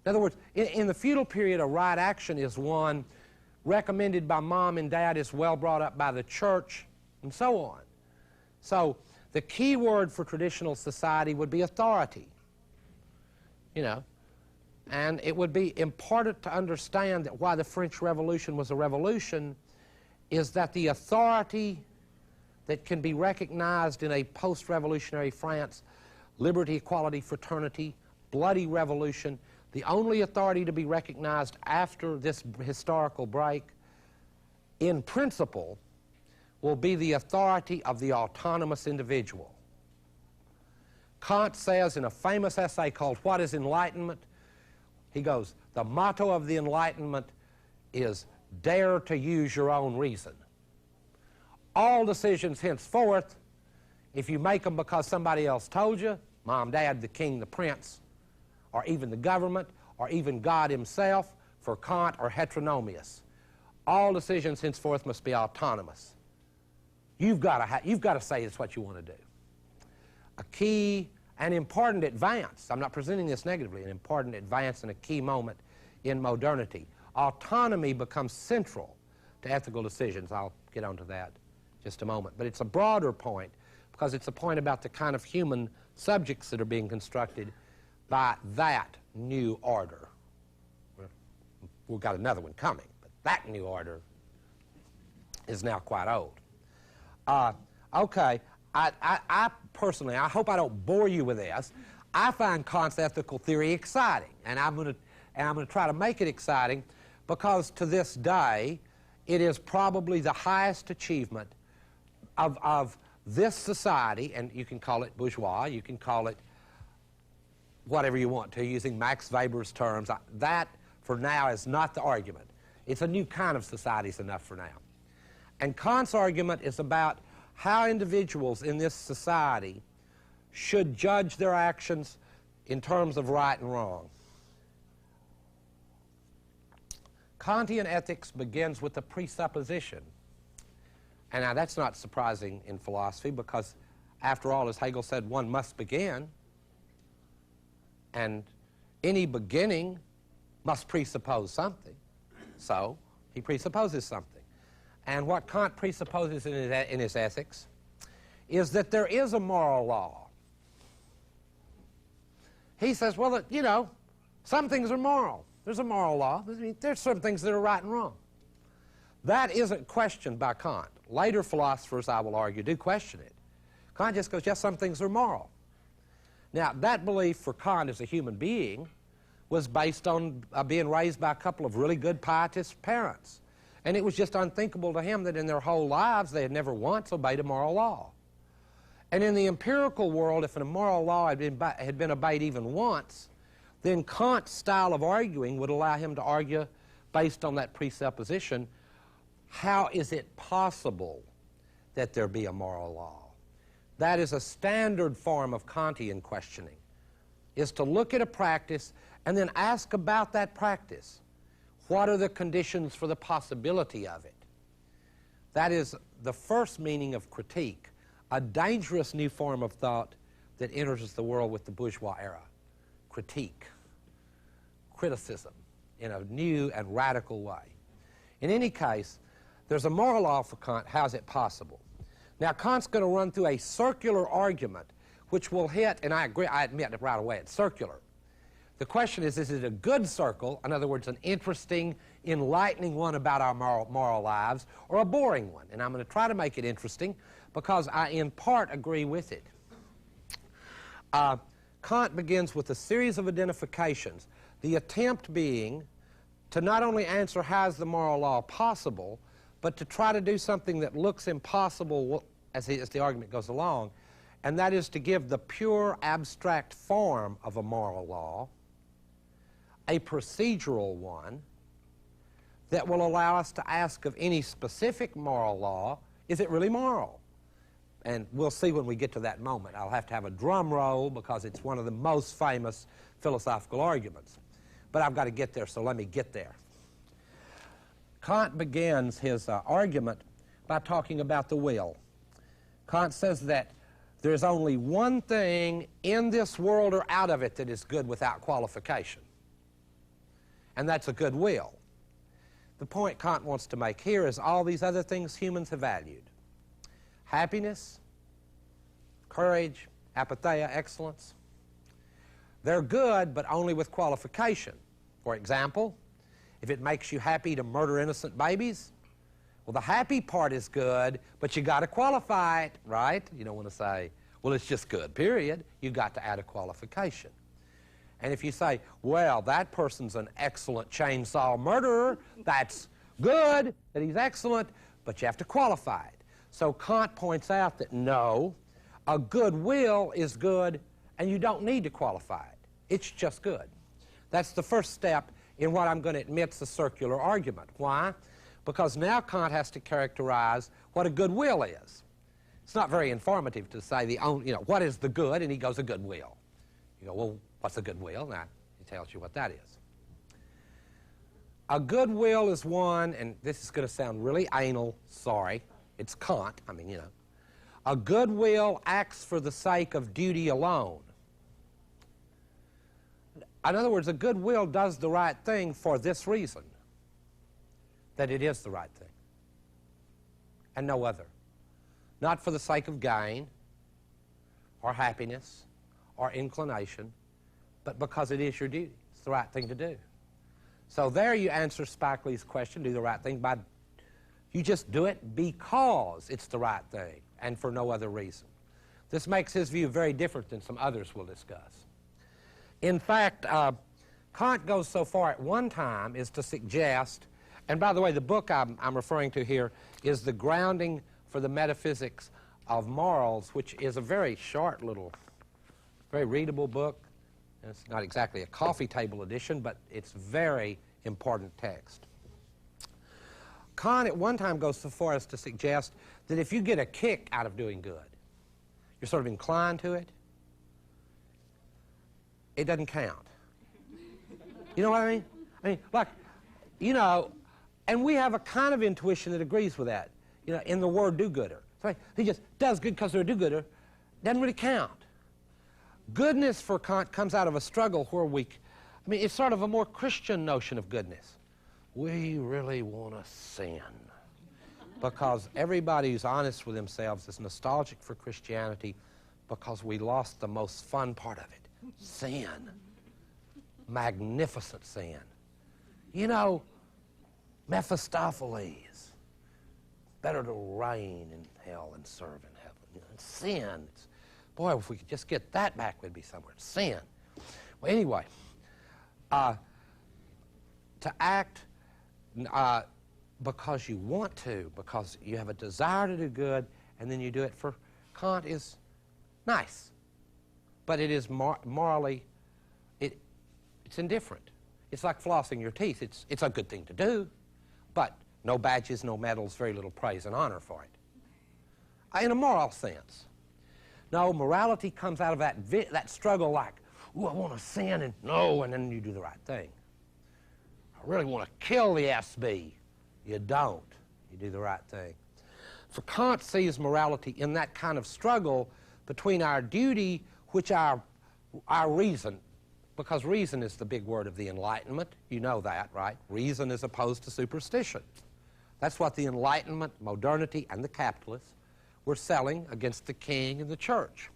In other words, in the feudal period, a right action is one recommended by mom and dad, is well brought up by the church, and so on. So the key word for traditional society would be authority, you know. And it would be important to understand that why the French Revolution was a revolution is that the authority that can be recognized in a post-revolutionary France, liberty, equality, fraternity, bloody revolution, the only authority to be recognized after this historical break, in principle, will be the authority of the autonomous individual. Kant says in a famous essay called What is Enlightenment? He goes, the motto of the Enlightenment is dare to use your own reason. All decisions henceforth, if you make them because somebody else told you, mom, dad, the king, the prince, or even the government, or even God himself, for Kant, are heteronomous. All decisions henceforth must be autonomous. You've got to say it's what you want to do. A key and important advance, I'm not presenting this negatively, an important advance and a key moment in modernity. Autonomy becomes central to ethical decisions. I'll get onto that in just a moment. But it's a broader point because it's a point about the kind of human subjects that are being constructed by that new order. We've got another one coming, but that new order is now quite old. Okay, I personally, I hope I don't bore you with this. I find Kant's ethical theory exciting, and I'm going to try to make it exciting because to this day, it is probably the highest achievement of this society, and you can call it bourgeois, you can call it whatever you want to, using Max Weber's terms. That, for now, is not the argument. It's a new kind of society is enough for now. And Kant's argument is about how individuals in this society should judge their actions in terms of right and wrong. Kantian ethics begins with the presupposition. And now that's not surprising in philosophy because, after all, as Hegel said, one must begin. And any beginning must presuppose something. So he presupposes something. And what Kant presupposes in his ethics is that there is a moral law. He says, well, you know, some things are moral. There's a moral law. There's some things that are right and wrong. That isn't questioned by Kant. Later philosophers, I will argue, do question it. Kant just goes, yes, some things are moral. Now, that belief for Kant as a human being was based on being raised by a couple of really good pietist parents. And it was just unthinkable to him that in their whole lives they had never once obeyed a moral law. And in the empirical world, if a moral law had been obeyed even once, then Kant's style of arguing would allow him to argue based on that presupposition, how is it possible that there be a moral law? That is a standard form of Kantian questioning, is to look at a practice and then ask about that practice. What are the conditions for the possibility of it? That is the first meaning of critique, a dangerous new form of thought that enters the world with the bourgeois era. Critique, criticism in a new and radical way. In any case, there's a moral law for Kant. How is it possible? Now, Kant's going to run through a circular argument which will hit, and I agree, I admit it right away, it's circular. The question is it a good circle, in other words, an interesting, enlightening one about our moral lives, or a boring one? And I'm going to try to make it interesting because I, in part, agree with it. Kant begins with a series of identifications, the attempt being to not only answer how is the moral law possible, but to try to do something that looks impossible as the argument goes along, and that is to give the pure abstract form of a moral law, a procedural one, that will allow us to ask of any specific moral law, is it really moral? And we'll see when we get to that moment. I'll have to have a drum roll because it's one of the most famous philosophical arguments. But I've got to get there, so let me get there. Kant begins his argument by talking about the will. Kant says that there's only one thing in this world or out of it that is good without qualification. and that's a good will. The point Kant wants to make here is all these other things humans have valued. Happiness, courage, apatheia, excellence. They're good, but only with qualification. For example, if it makes you happy to murder innocent babies, well, the happy part is good, but you got to qualify it, right? You don't want to say, well, it's just good, period. You got to add a qualification. And if you say, well, that person's an excellent chainsaw murderer, that's good, that he's excellent, but you have to qualify it. So Kant points out that no, a good will is good, and you don't need to qualify it. It's just good. That's the first step in what I'm going to admit is a circular argument. Why? Because now Kant has to characterize what a good will is. It's not very informative to say what is the good, and he goes, a good will. You go, well, what's a good will? Now, he tells you what that is. A good will is one, and this is going to sound really anal, sorry, it's Kant, a good will acts for the sake of duty alone. In other words, a good will does the right thing for this reason, that it is the right thing, and no other. Not for the sake of gain, or happiness, or inclination, but because it is your duty. It's the right thing to do. So there you answer Spike Lee's question, do the right thing, by you just do it because it's the right thing, and for no other reason. This makes his view very different than some others we'll discuss. In fact, Kant goes so far at one time as to suggest, and by the way, the book I'm referring to here is The Grounding for the Metaphysics of Morals, which is a very short little, very readable book. And it's not exactly a coffee table edition, but it's very important text. Kant at one time goes so far as to suggest that if you get a kick out of doing good, you're sort of inclined to it, it doesn't count. You know what I mean? And we have a kind of intuition that agrees with that, in the word do-gooder. So he just does good because they're a do-gooder. Doesn't really count. Goodness for Kant comes out of a struggle where it's sort of a more Christian notion of goodness. We really want to sin because everybody who's honest with themselves is nostalgic for Christianity because we lost the most fun part of it. Sin. Magnificent sin. Mephistopheles. Better to reign in hell than serve in heaven. Sin. Boy, if we could just get that back, we'd be somewhere. Sin. Well, anyway, to act because you want to, because you have a desire to do good, and then you do it for Kant is nice. But it is morally, it's indifferent. It's like flossing your teeth. It's a good thing to do, but no badges, no medals, very little praise and honor for it. In a moral sense. No, morality comes out of that struggle like, ooh, I want to sin, and no, and then you do the right thing. I really want to kill the SB. You don't. You do the right thing. For Kant sees morality in that kind of struggle between our duty, which our reason, because reason is the big word of the Enlightenment. You know that, right? Reason is opposed to superstition. That's what the Enlightenment, modernity, and the capitalists were selling against the king and the church.